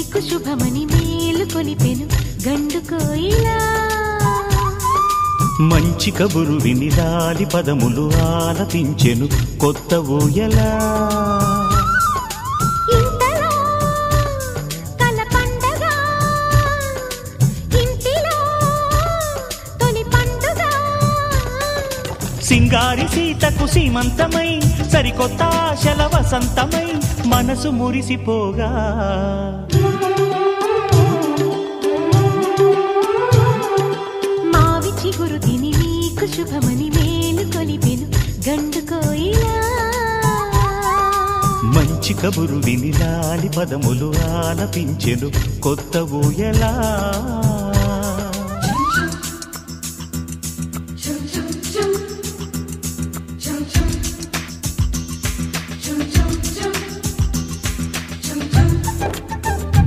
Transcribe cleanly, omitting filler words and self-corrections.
నీకు శుభమని మేలు కొలిపెను గండు కోయిలా మంచి కబురు విని లాలి పదములు ఆలపించెను కొత్త ఊయలా ఇంతలో కల పండగ ఇంటిలో తొలి పండుగ సింగారి సీతకు సీమంతమై సరికొత్త ఆశల వసంతమై మనసు మురిసిపోగా మావి చిగురు తిని నీకు శుభమని మేలు కొలిపెను గండు కోయిలా మంచి కబురు విని లాలి పదములు ఆలపించెను కొత్త ఊయలా